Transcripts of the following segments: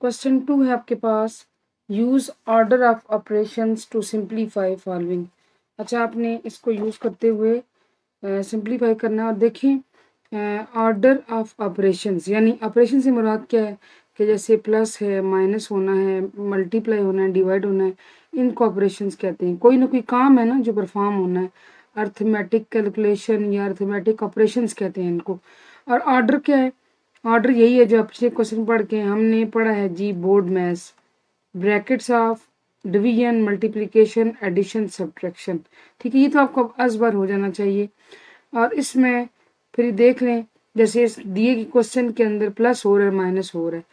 Question 2 है आपके पास, use order of operations to simplify following. अच्छा, आपने इसको यूज करते हुए सिंप्लीफाई करना है। और देखें ऑर्डर ऑफ ऑपरेशंस यानी ऑपरेशन से मुराद क्या है कि जैसे प्लस है, माइनस होना है, मल्टीप्लाई होना है, डिवाइड होना है, इनको ऑपरेशंस कहते हैं। कोई ना कोई काम है ना जो परफॉर्म होना है, अर्थमेटिक कैलकुलेशन या अर्थमेटिक ऑपरेशंस कहते हैं इनको। और ऑर्डर क्या है? ऑर्डर यही है जो आप पिछले क्वेश्चन पढ़ के हमने पढ़ा है जी, BODMAS, brackets of division, multiplication, addition, subtraction. ठीक है, ये तो आपको असबार हो जाना चाहिए। और इसमें फिर देख लें, जैसे इस दिए गए क्वेश्चन के अंदर प्लस हो रहा है, माइनस हो रहा है,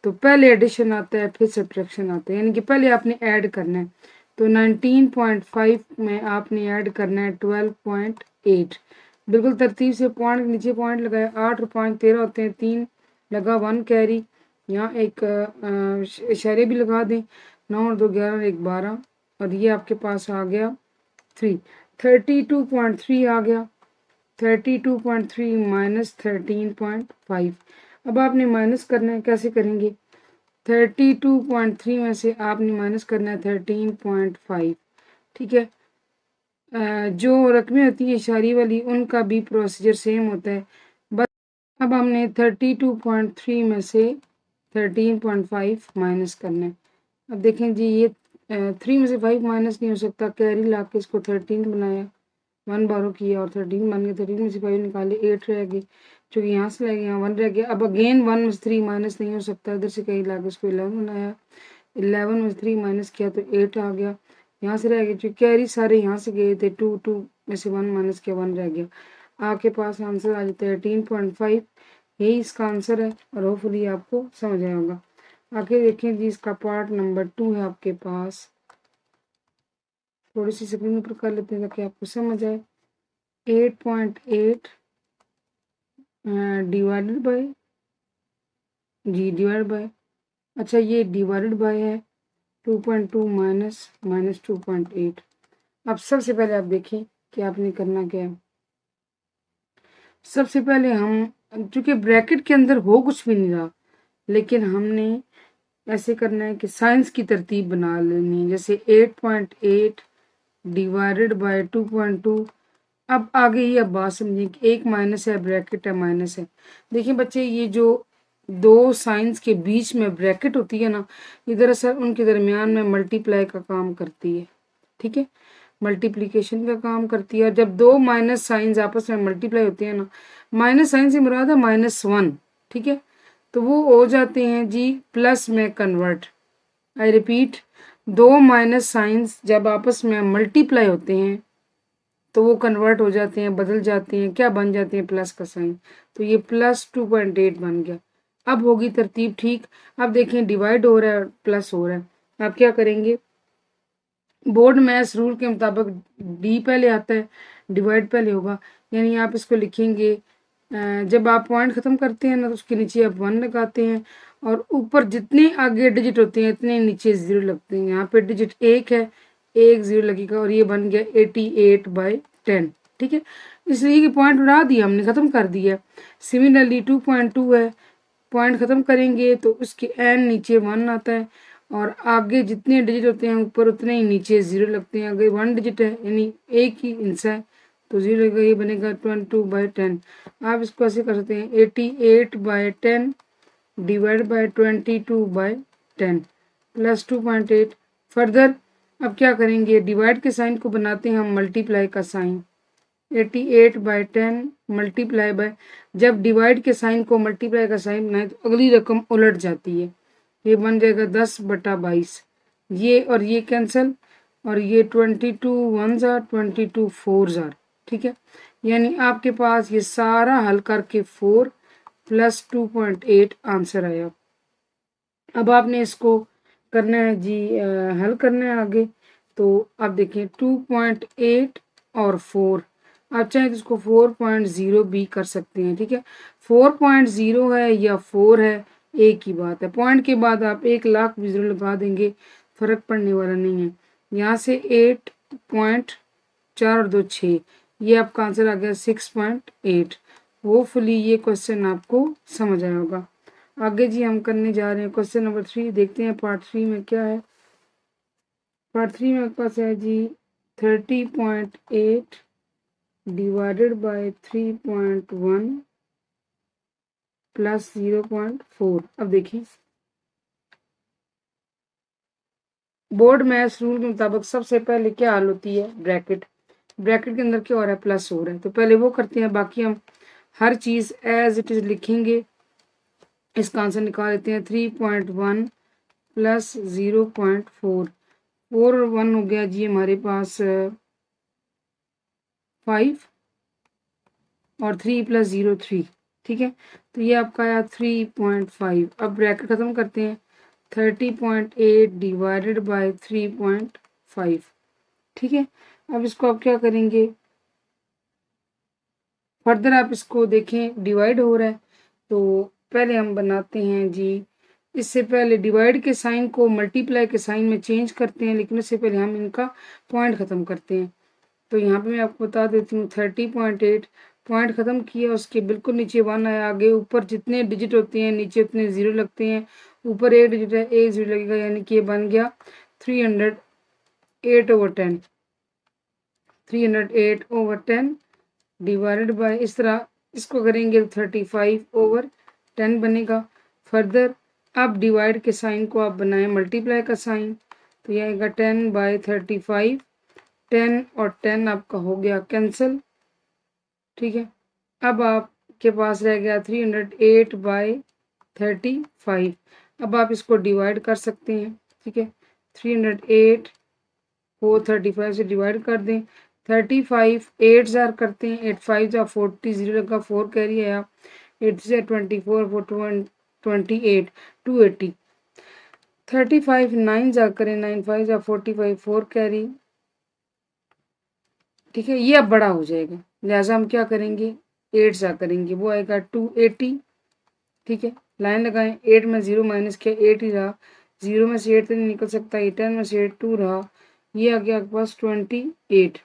तो पहले एडिशन आता है, फिर सब्ट्रैक्शन आता है, यानी कि पहले आपने ऐड करना है। तो 19.5 में आपने ऐड करना है 12.8। बिल्कुल तरतीब से पॉइंट नीचे पॉइंट लगाए, 8 और 5 13 होते हैं, 3 लगा 1 कैरी, यहाँ एक इशारे भी लगा दें, 9 और 2 11 और 1 12, और ये आपके पास आ गया 3, 32.3 आ गया। 32.3 माइनस 13.5। अब आपने माइनस करना है, कैसे करेंगे? 32.3 में से आपने माइनस करना है 13.5। ठीक है, जो रकमें होती हैं इशारी वाली, उनका भी प्रोसीजर सेम होता है। बस अब हमने 32.3 में से 13.5 माइनस करना है। अब देखें जी, ये 3 में से 5 माइनस नहीं हो सकता, कैरी ला के इसको 13 बनाया, 1 बारो किया और 13 बन गया। 13 में से 5 निकाले, 8 रह गए, चूँकि यहाँ से लगे यहाँ 1 रह गया। अब अगेन 1 में से 3 माइनस नहीं हो सकता, इधर से कहीं ला के उसको 11 बनाया, 11 में से 3 माइनस किया तो 8 आ गया, यहाँ से रह गया, चूँकि कैरी सारे यहाँ से गए थे, 2 में से 1 माइनस किया, 1 रह गया। आपके पास आंसर आ जाता है 13.5। यही इसका आंसर है और होपफुली आपको समझ आया होगा। आगे देखें जी, इसका पार्ट नंबर 2 है आपके पास। थोड़ी सी स्क्रीन पर कर लेते हैं ताकि आपको समझ आए। 8.8 डिवाइडेड बाय, जी डिवाइड बाय, अच्छा ये डिवाइडेड बाय है 2.2 माइनस 2.8। अब सबसे पहले आप देखें कि आपने करना क्या है। सबसे पहले हम, चूंकि ब्रैकेट के अंदर हो कुछ भी नहीं रहा, लेकिन हमने ऐसे करना है कि साइंस की तरतीब बना लेनी है। जैसे 8.8 डिवाइडेड बाय 2.2। अब आगे ये अब बात समझिए कि एक माइनस है, ब्रैकेट है, माइनस है। देखिए बच्चे, ये जो दो साइंस के बीच में ब्रैकेट होती है ना, ये दरअसल उनके दरमियान में मल्टीप्लाई का काम करती है। ठीक है, मल्टीप्लिकेशन का काम करती है। और जब दो माइनस साइंस आपस में मल्टीप्लाई होते हैं ना, माइनस साइन से मुराद है -1, ठीक है, तो वो हो जाते हैं जी प्लस में कन्वर्ट। आई रिपीट, दो माइनस साइंस जब आपस में मल्टीप्लाई होते हैं तो वो कन्वर्ट हो जाते हैं, बदल जाते हैं, क्या बन जाते हैं? प्लस का साइन। तो ये प्लस 2.8 बन गया। अब होगी तरतीब ठीक। अब देखें, डिवाइड हो रहा है, प्लस हो रहा है। आप क्या करेंगे? बोर्ड मैथ्स रूल के मुताबिक डी पहले आता है, डिवाइड पहले होगा, यानी आप इसको लिखेंगे, जब आप पॉइंट ख़त्म करते हैं ना तो उसके नीचे आप 1 लगाते हैं, और ऊपर जितने आगे डिजिट होते हैं इतने नीचे 0 लगते हैं। यहाँ पे डिजिट 1 है, 1 0 लगेगा, और ये बन गया 88/10। ठीक है, इसलिए कि पॉइंट उड़ा दिया हमने, ख़त्म कर दिया। सिमिलरली 2.2 है, पॉइंट ख़त्म करेंगे तो उसके एन नीचे 1 आता है, और आगे जितने डिजिट होते हैं ऊपर उतने ही नीचे 0 लगते हैं। अगर 1 डिजिट है यानी एक ही इंसा है तो 0 लगेगा, ये बनेगा 22/10। आप इसको ऐसे कर सकते हैं, 88/10 डिवाइड बाय 22/10 प्लस 2.8। फर्दर अब क्या करेंगे? डिवाइड के साइन को बनाते हैं हम मल्टीप्लाई का साइन। 88/10 मल्टीप्लाई बाय, जब डिवाइड के साइन को मल्टीप्लाई का साइन बनाए तो अगली रकम उलट जाती है, ये बन जाएगा 10/22। ये और ये कैंसिल, और ये 22 1 जार, 22 4 जार। ठीक है, यानी आपके पास ये सारा हल करके 4 प्लस 2.8 आंसर आया। अब आपने इसको करना है जी, हल करना है आगे। तो आप देखें 2.8 और 4, आप चाहें तो इसको 4.0 भी कर सकते हैं। ठीक है, 4.0 है या 4 है, एक ही बात है। पॉइंट के बाद आप 1,00,000 भी 0 लगा देंगे, फर्क पड़ने वाला नहीं है। यहाँ से 8.4 और 2 6, ये आपका आंसर आ गया 6.8। होपफुली ये क्वेश्चन आपको समझ आया होगा। आगे जी हम करने जा रहे हैं क्वेश्चन नंबर 3। देखते हैं पार्ट 3 में क्या है। पार्ट 3 में पास है जी 30.8 डिवाइडेड बाय 3.1 प्लस 0.4। अब देखिए बोर्ड मैथ्स रूल के मुताबिक सबसे पहले क्या हल होती है, ब्रैकेट। ब्रैकेट के अंदर क्या हो रहा है, प्लस हो रहा है, तो पहले वो करते हैं, बाकी हम हर चीज एज इट इज लिखेंगे। इसका आंसर निकाल लेते हैं 3.1 प्लस 0.4। 4 और 1 हो गया जी हमारे पास 5 और 3 प्लस 0 3। ठीक है, तो ये आपका आया 3.5। अब ब्रैकेट खत्म करते हैं 30.8 डिवाइडेड बाय 3.5। ठीक है, अब इसको आप क्या करेंगे, फर्दर आप इसको देखें डिवाइड हो रहा है, तो पहले हम बनाते हैं जी, इससे पहले डिवाइड के साइन को मल्टीप्लाई के साइन में चेंज करते हैं, लेकिन उससे पहले हम इनका पॉइंट ख़त्म करते हैं। तो यहाँ पे मैं आपको बता देती हूँ 30.8 पॉइंट ख़त्म किया, उसके बिल्कुल नीचे 1 आया, आगे ऊपर जितने डिजिट होते हैं नीचे उतने ज़ीरो लगते हैं, ऊपर एक डिजिट है एक ज़ीरो लगेगा, यानी कि ये बन गया 308/10। 308/10 डिवाइडेड बाय, इस तरह इसको करेंगे 35/10 बनेगा। फर्दर अब डिवाइड के साइन को आप बनाएं मल्टीप्लाई का साइन, तो यह आएगा 10/35। 10 और 10 आपका हो गया कैंसिल। ठीक है, अब आपके पास रह गया 308/35। अब आप इसको डिवाइड कर सकते हैं। ठीक है, 308 को 35 से डिवाइड कर दें, 35 8 जार करते हैं, 8 5 जा 40, 0 लगा 4 कैरी आया, 8 से 24 4 28 280। 35 9 जा करें, 9 5 जा 45 4 कैरी। ठीक है, ये अब बड़ा हो जाएगा, लिहाजा हम क्या करेंगे 8 सा करेंगे, वो आएगा 280। ठीक है, लाइन लगाएं, 8 में 0 माइनस किया 8 ही रहा, 0 में से 8 तो नहीं निकल सकता, 10 में से 8 2 रहा, ये आ गया आपके पास 28।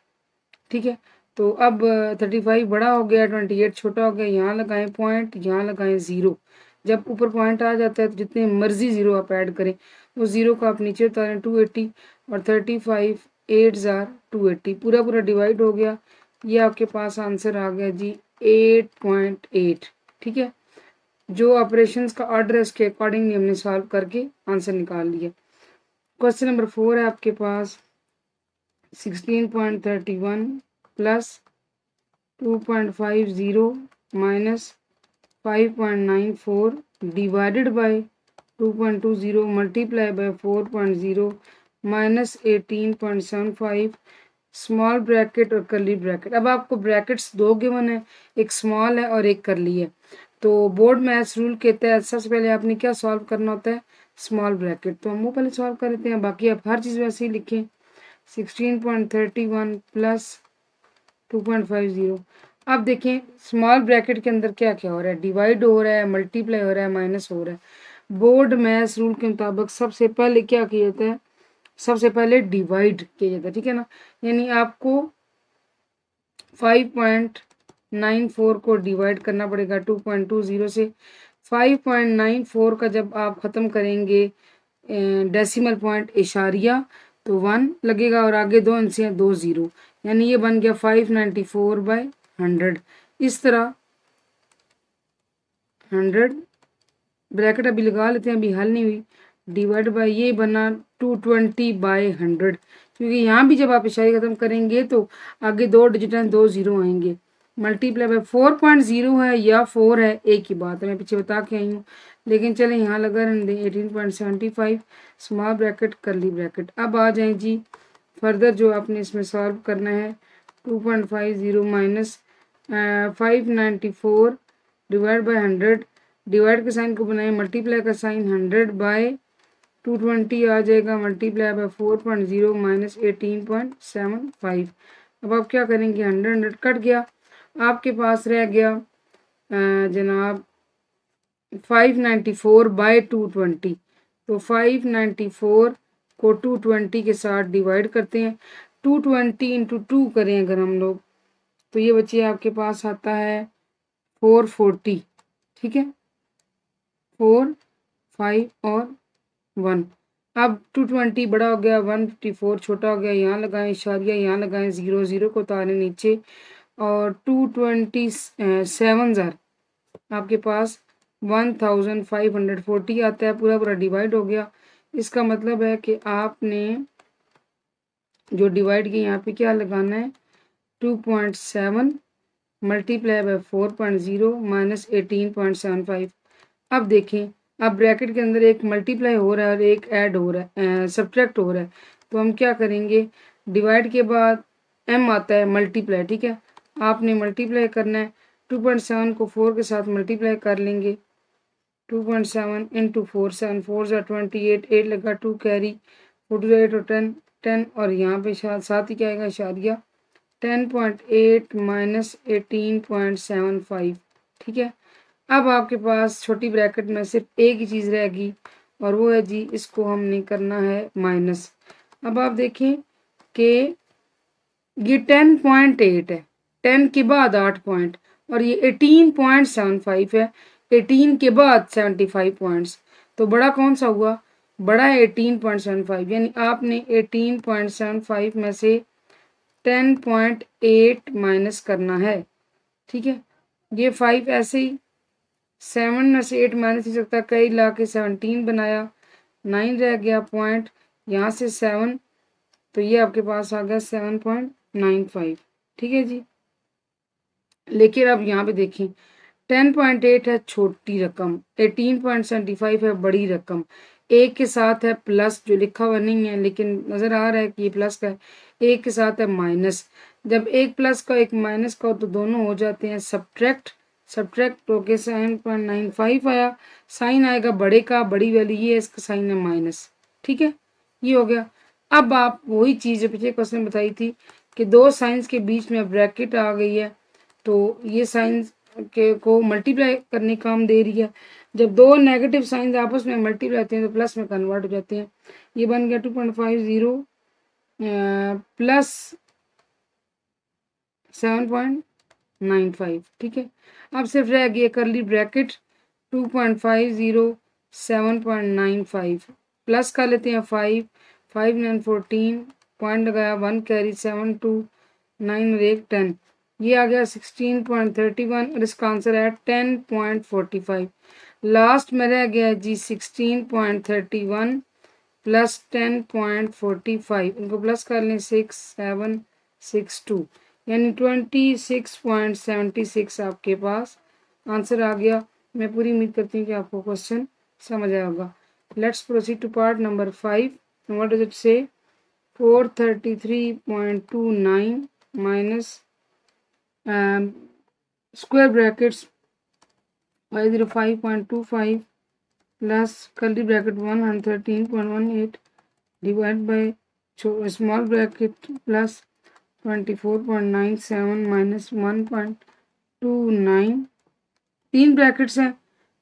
ठीक है, तो अब 35 बड़ा हो गया 28 छोटा हो गया, यहाँ लगाएं पॉइंट, यहाँ लगाएं 0। जब ऊपर पॉइंट आ जाता है तो जितने मर्जी 0 आप ऐड करें, उस 0 को आप नीचे उतारें 280, और 35 8 जार 280 पूरा पूरा डिवाइड हो गया, ये आपके पास आंसर आ गया जी 8.8। ठीक है, जो ऑपरेशंस का ऑर्डर है उसके अकॉर्डिंगली हमने सॉल्व करके आंसर निकाल लिया। क्वेश्चन नंबर 4 है आपके पास 16.31 plus 2.50 minus 5.94 divided by 2.20 multiply by 4.0 minus 18.75 small bracket और करली ब्रैकेट। अब आपको ब्रैकेट्स दो गिवन है, एक स्मॉल है और एक करली है, तो बोर्ड मैथ्स रूल के तहत सबसे पहले आपने क्या सॉल्व करना होता है, स्मॉल ब्रैकेट, तो हम वो पहले सॉल्व कर लेते हैं, बाकी आप हर चीज़ वैसे ही लिखें। 16.31 प्लस 2.50। अब देखें स्मॉल ब्रैकेट के अंदर क्या क्या हो रहा है, डिवाइड हो रहा है, मल्टीप्लाई हो रहा है, माइनस हो रहा है। बोर्ड मैथ्स रूल के मुताबिक सबसे पहले क्या किया जाता है, सबसे पहले डिवाइड किया जाता है। ठीक है ना, यानी आपको 5.94 को डिवाइड करना पड़ेगा 2.20 से। 5.94 का जब आप ख़त्म करेंगे डेसिमल पॉइंट इशारिया, तो 1 लगेगा और आगे 2 अंश हैं 2 0, यानी ये बन गया 594/100। इस तरह 100 ब्रैकेट अभी लगा लेते हैं, अभी हल नहीं हुई, डिवाइड बाय ये बना 220/100, क्योंकि यहाँ भी जब आप इशारे खत्म करेंगे तो आगे 2 डिजिट हैं 2 0 आएंगे, मल्टीप्लाई बाय 4.0 है या 4 है, एक ही बात है, मैं पीछे बता के आई हूँ, लेकिन चले यहाँ लगा रहने दें 18.75 स्मॉल ब्रैकेट करली ब्रैकेट। अब आ जाए जी फर्दर जो आपने इसमें सॉल्व करना है, 2.50 माइनस 594 डिवाइड बाय 100, डिवाइड के साइन को बनाए मल्टीप्लाई का साइन, 100 बाय 220 आ जाएगा, मल्टीप्लाई बाय 4.0 माइनस 18.75। अब आप क्या करेंगे, 100 कट गया, आपके पास रह गया जनाब 594/220, तो 594 को 220 के साथ डिवाइड करते हैं, 220 इंटू 2 करें अगर हम लोग, तो ये बच्चे आपके पास आता है 440। ठीक है, 4, 5 और 1। अब 220 बड़ा हो गया, 154 छोटा हो गया, यहाँ लगाएं इशारिया, यहाँ लगाएं 0, 0 को उतारें नीचे, और 227 आपके पास 1540 आता है, पूरा पूरा डिवाइड हो गया। इसका मतलब है कि आपने जो डिवाइड किया यहाँ पे क्या लगाना है, 2.7 मल्टीप्लाई बाय 4.0 माइनस 18.75। अब देखें, अब ब्रैकेट के अंदर एक मल्टीप्लाई हो रहा है और एक ऐड हो रहा है, सब्ट्रैक्ट हो रहा है। तो हम क्या करेंगे, डिवाइड के बाद m आता है मल्टीप्लाई, ठीक है, आपने मल्टीप्लाई करना है। 2.7 को 4 के साथ मल्टीप्लाई कर लेंगे, 2.7 इंटू 4, 7 4 28, 8 लगा 2 कैरी, 48 और 10 10, और यहाँ पे साथ ही क्या आएगा इशारिया, 10.8 माइनस 18.75, ठीक है। अब आपके पास छोटी ब्रैकेट में सिर्फ एक ही चीज़ रहेगी और वो है जी, इसको हमने करना है माइनस। अब आप देखें कि ये 10.8 है, 10 के बाद 8 पॉइंट, और ये 18.75 है, 18 के बाद 75 पॉइंट्स। तो बड़ा कौन सा हुआ, बड़ा है 18.75, यानी आपने 18.75 में से 10.8 माइनस करना है, ठीक है। ये 5 ऐसे ही, 7 में से 8 माइनस हो सकता है, कई ला के 17 बनाया, 9 रह गया पॉइंट, यहाँ से 7, तो ये आपके पास आ गया 7.95, ठीक है जी। लेकिन अब यहाँ पे देखें, 10.8 है छोटी रकम, 18.75 है बड़ी रकम, एक के साथ है प्लस जो लिखा हुआ नहीं है लेकिन नज़र आ रहा है कि ये प्लस का है, एक के साथ है माइनस। जब एक प्लस का एक माइनस का हो तो दोनों हो जाते हैं सब्ट्रैक्ट, सब्ट्रैक्ट होके 7.95 आया, साइन आएगा बड़े का, बड़ी वैल्यू ये है, इसका साइन है माइनस, ठीक है, ये हो गया। अब आप वही चीज़ जो पिछले क्वेश्चन में बताई थी कि दो साइंस के बीच में ब्रैकेट आ गई है, तो ये साइंस के को मल्टीप्लाई करने काम दे रही है। जब दो नेगेटिव साइंस आपस में मल्टीप्लाई होते हैं तो प्लस में कन्वर्ट हो जाते हैं। ये बन गया 2.50 प्लस 7.95, ठीक है। अब सिर्फ रह गया करली ब्रैकेट, 2.50 7.95 प्लस कर लेते हैं 5, 5 9 14, पॉइंट लगाया 1 कैरी 7 2 9 और 1 10, ये आ गया 16.31 और इसका आंसर है 10.45। लास्ट में रह गया जी 16.31 प्लस 10.45, इनको प्लस कर लें 6762, यानी 26.76 आपके पास आंसर आ गया। मैं पूरी उम्मीद करती हूँ कि आपको क्वेश्चन समझ आया होगा। Let's proceed to part number 5। What does it say, 433.29 minus square brackets 505.25 plus curly bracket 113.18 divided by small bracket plus 24.97 minus 1.29, तीन ब्रैकेट्स हैं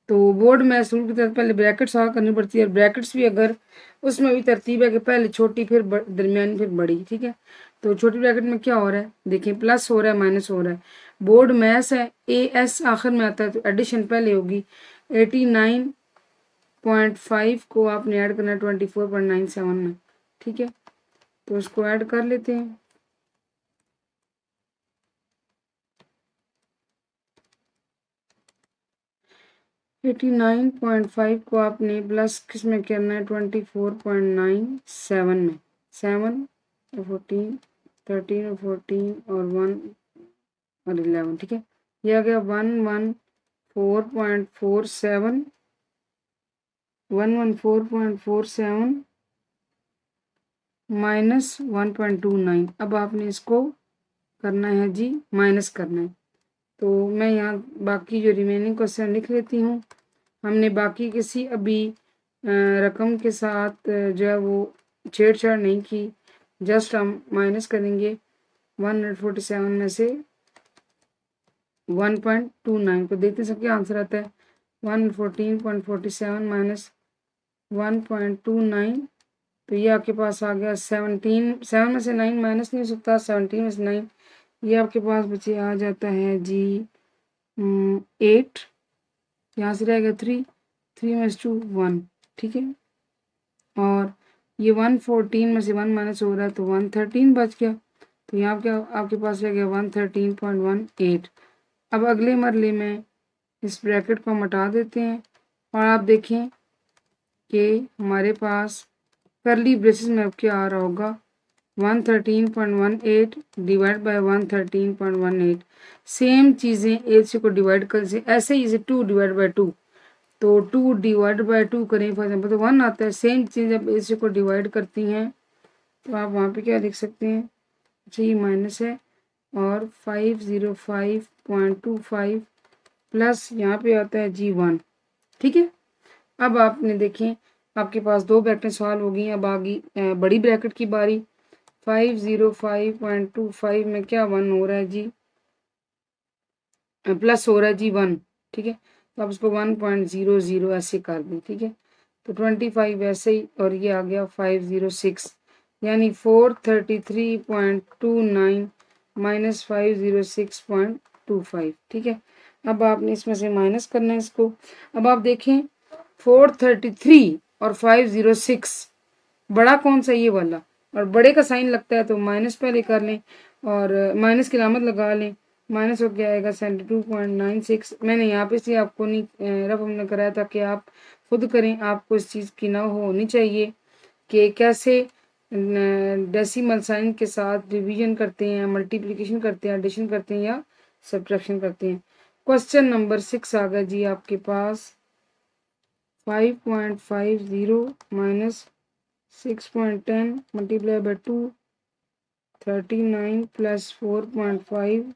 तो बोर्ड में शुरू की तरफ पहले ब्रैकेट्स आ करनी पड़ती है, और ब्रैकेट्स भी अगर उसमें भी तरतीब है कि पहले छोटी फिर दरमियानी फिर बड़ी, ठीक है। तो छोटी ब्रैकेट में क्या हो रहा है, देखिए प्लस हो रहा है माइनस हो रहा है, बोर्ड मैथ्स है, ए एस आखिर में आता है तो एडिशन पहले होगी। 89.5 को आपने ऐड करना है 24.97 में, ठीक है, तो उसको ऐड कर लेते हैं। एटी 89.5 को आपने प्लस किस में करना है 24.97 में, 7 और 14, 13 और 14 और 1 और 11, ठीक है, ये आ गया 114.47 माइनस 1.29। अब आपने इसको करना है जी, माइनस करना है। तो मैं यहाँ बाकी जो रिमेनिंग क्वेश्चन लिख लेती हूँ। हमने बाकी किसी अभी रकम के साथ जो है वो छेड़छाड़ नहीं की, जस्ट हम माइनस करेंगे 147 में से 1.29 को, देखते सब क्या आंसर आता है, 114.47 माइनस 1.29, तो ये आपके पास आ गया 17, 7 में से 9 माइनस नहीं हो सकता, 17 में से 9, ये आपके पास बचे आ जाता है जी 8, यहाँ से रहेगा 3, 3 में 2 1, ठीक है। और ये 114 में से 1 माइनस हो रहा है तो 113 बच गया। तो यहाँ क्या आपके पास रह गया 113.18। अब अगले मरले में इस ब्रैकेट को हम हटा देते हैं और आप देखें कि हमारे पास करली ब्रेसेस में अब क्या आ रहा होगा 113.18 डिवाइड बाय 113.18। सेम चीज़ें AC को डिवाइड कर से ऐसे ही इसे 2 डिवाइड बाय 2, तो 2 डिवाइड बाय 2 करें फॉर एग्जाम्पल तो 1 आता है। सेम चीज़ जब AC को डिवाइड करती हैं तो आप वहाँ पे क्या लिख सकते हैं, अच्छा ये माइनस है और 505.25 प्लस यहाँ पे आता है G1, ठीक है। अब आपने देखें आपके पास दो ब्रैकेट सॉल्व हो गई। अब आ गई बड़ी ब्रैकेट की बारी। 505.25 में क्या 1 हो रहा है जी, प्लस हो रहा है जी 1, ठीक है। तो आप उसको 1.00 ऐसे कर दें, ठीक है। तो 25 ऐसे ही और ये आ गया 506 यानी 433.29 माइनस 506.25, ठीक है। अब आपने इसमें से माइनस करना है इसको। अब आप देखें 433 और 506 बड़ा कौन सा ये वाला, और बड़े का साइन लगता है तो माइनस पहले कर लें और माइनस की अलामत लगा लें। माइनस हो गया आएगा 72.96। मैंने यहाँ पे से आपको नहीं रफ हमने कराया था कि आप खुद करें, आपको इस चीज़ की ना होनी चाहिए कि कैसे डेसिमल साइन के साथ डिवीजन करते हैं, मल्टीप्लिकेशन करते हैं, एडिशन करते हैं या सब्ट्रैक्शन करते हैं। क्वेश्चन नंबर 6 आ गया जी आपके पास 5.50 minus 6.10 multiply by 2 39 plus 4.5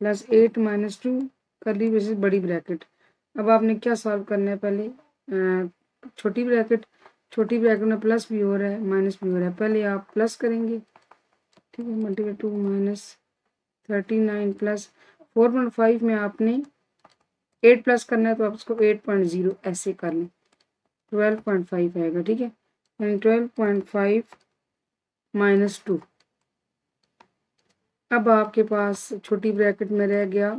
plus 8 minus 2 करली ब्रेसेस बड़ी ब्रैकेट। अब आपने क्या सॉल्व करना है, पहले छोटी ब्रैकेट में प्लस भी हो रहा है माइनस भी हो रहा है, पहले आप प्लस करेंगे, ठीक है। मल्टीप्लाई 2 माइनस 39 प्लस 4.5 में आपने 8 प्लस करना है तो आप इसको 8.0 ऐसे कर लें, 12.5 आएगा, ठीक है। यानी 12.5 माइनस 2। अब आपके पास छोटी ब्रैकेट में रह गया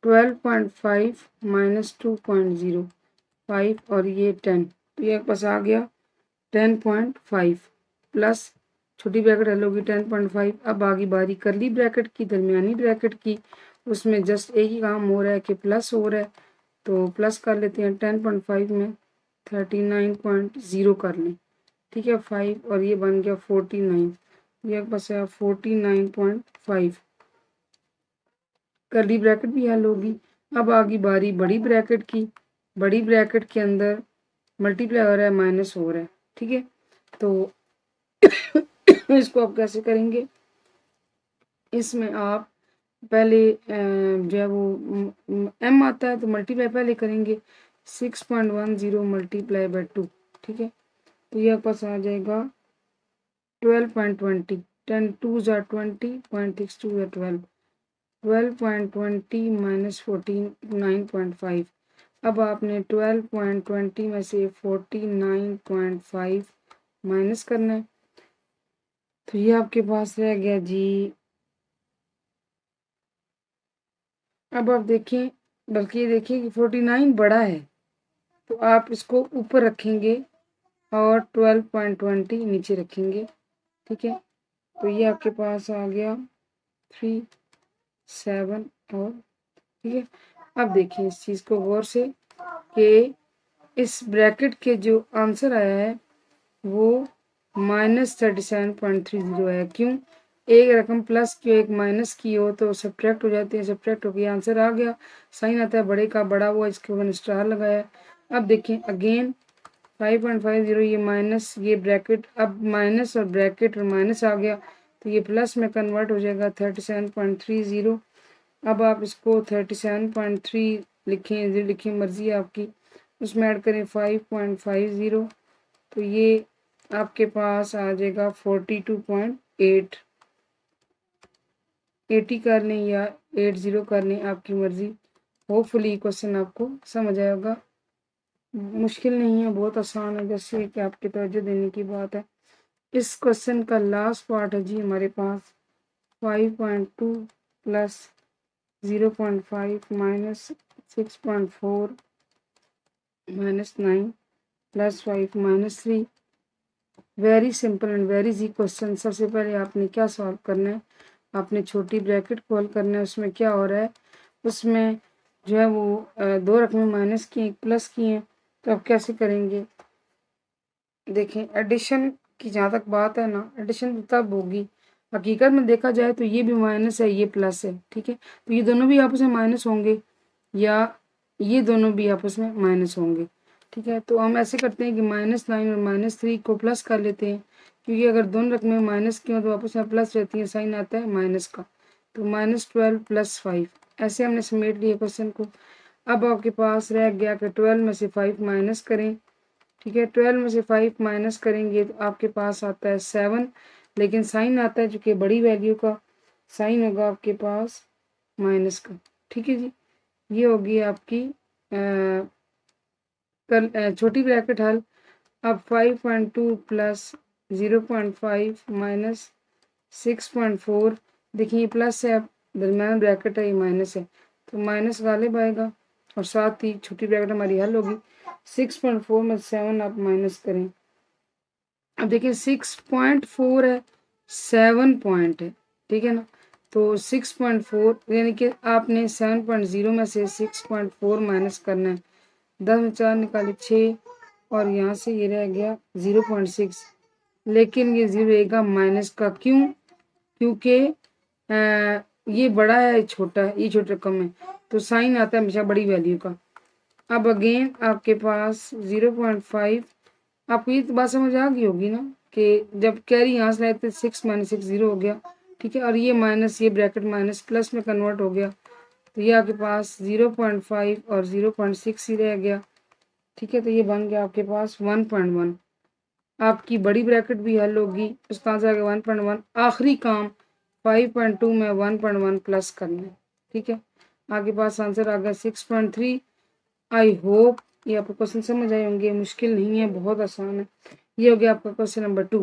12.5 माइनस 2.05 और ये 10, तो ये पास आ गया 10.5 प्लस छोटी ब्रैकेट हल होगी 10.5। अब आगे बारी करली ब्रैकेट की, दरमियानी ब्रैकेट की, उसमें जस्ट एक ही काम हो रहा है कि प्लस हो रहा है तो प्लस कर लेते हैं। 10.5 में 39.0 कर लें, ठीक है। 5 और ये बन गया 49, ये बस है 49.5। करली ब्रैकेट भी हल होगी। अब आगे बारी बड़ी ब्रैकेट की, बड़ी ब्रैकेट के अंदर मल्टीप्लाई हो रहा है माइनस हो रहा है, ठीक है। तो इसको आप कैसे करेंगे, इसमें आप पहले जो है वो m आता है तो मल्टीप्लाई पहले करेंगे 6.10 मल्टीप्लाई बाय 2, ठीक है। तो यह पास आ जाएगा 12.20, 10 2s are 20.62 है 12, 12.20 माइनस 49.5। अब आपने 12.20 में से 49.5 माइनस करना है तो ये आपके पास रह गया जी। अब आप देखें, बल्कि ये देखिए कि 49 बड़ा है तो आप इसको ऊपर रखेंगे और 12.20 नीचे रखेंगे, ठीक है। तो ये आपके पास आ गया 3 7 और, ठीक है। अब देखिए इस चीज़ को गौर से कि इस ब्रैकेट के जो आंसर आया है वो -37.30 है। क्यों, एक रकम प्लस की हो एक माइनस की हो तो सब्ट्रैक्ट हो जाती है, सब्ट्रैक्ट होकर आंसर आ गया। साइन आता है बड़े का, बड़ा हुआ, इसके ऊपर स्टार लगाया। अब देखें अगेन 5.50 ये माइनस ये ब्रैकेट, अब माइनस और ब्रैकेट और माइनस आ गया तो ये प्लस में कन्वर्ट हो जाएगा 37.30। अब आप इसको 37.3 लिखें, जो लिखें मर्जी है आपकी, उसमें ऐड करें 5.50 तो ये आपके पास आ जाएगा 42.8। 80 कर लें या 80 कर लें, आपकी मर्जी। होपफुली क्वेश्चन आपको समझ आया होगा, मुश्किल नहीं है, बहुत आसान है, जैसे कि आपकी तवज्जो देने की बात है। इस क्वेश्चन का लास्ट पार्ट है जी हमारे पास 5.2 plus 0.5 minus 6.4 minus 9 plus 5 minus 3। Very simple and very easy question. सबसे पहले आपने क्या सॉल्व करना है, आपने छोटी ब्रैकेट खोल करना है। उसमें क्या हो रहा है, उसमें जो है वो दो रकमें माइनस की एक प्लस की हैं, तो आप कैसे करेंगे। देखें, एडिशन की जहाँ तक बात है ना, एडिशन तब होगी, हकीकत में देखा जाए तो ये भी माइनस है ये प्लस है, ठीक है। तो ये दोनों भी आपस में माइनस होंगे या ये दोनों भी आपस में माइनस होंगे, ठीक है। तो हम ऐसे करते हैं कि -9 और -3 को प्लस कर लेते हैं, क्योंकि अगर दोनों रकमें माइनस की हो तो आपस में प्लस रहती है, साइन आता है माइनस का। तो -12 + 5 ऐसे हमने समेट लिया क्वेश्चन को। अब आपके पास रह गया कि 12 में से 5 माइनस करें, ठीक है। 12 में से 5 माइनस करेंगे तो आपके पास आता है 7, लेकिन साइन आता है जो कि बड़ी वैल्यू का, साइन होगा आपके पास माइनस का, ठीक है जी। ये होगी आपकी छोटी ब्रैकेट हल। अब 5.2 प्लस 0.5 माइनस 6.4, देखिए ये प्लस है, अब दरम्यान ब्रैकेट है, ये माइनस है, तो माइनस गालिब आएगा और साथ ही छोटी ब्रैकेट हमारी हल होगी। 6.4 में 7 आप माइनस करें, अब देखिए 6.4 है, 7 पॉइंट है, ठीक है ना। तो 6.4 यानी कि आपने 7.0 में से 6.4 माइनस करना है। 10 में 4 निकाले 6, और यहाँ से ये रह गया 0.6, लेकिन ये 0 रहेगा माइनस का, क्यों, क्योंकि ये बड़ा है ये छोटा है, ये छोटा कम है, तो साइन आता है हमेशा बड़ी वैल्यू का। अब अगेन आपके पास 0.5, आपको ये तो बात समझ आ गई होगी ना कि जब कैरी यहाँ से लाए थे 6 - 6 0 हो गया, ठीक है। और ये माइनस, ये ब्रैकेट माइनस प्लस में कन्वर्ट हो गया, तो ये आपके पास 0.5 और 0.6 ही रह गया, ठीक है। तो ये बन गया आपके पास 1.1। आपकी बड़ी ब्रैकेट भी हल होगी, उसका आंसर आ गया 1.1। आखिरी काम 5.2 में 1.1 प्लस करना है, ठीक है। आपके पास आंसर आ गया 6.3। आई होप ये आपको क्वेश्चन समझ आए होंगे, मुश्किल नहीं है, बहुत आसान है। ये हो गया आपका क्वेश्चन नंबर 2।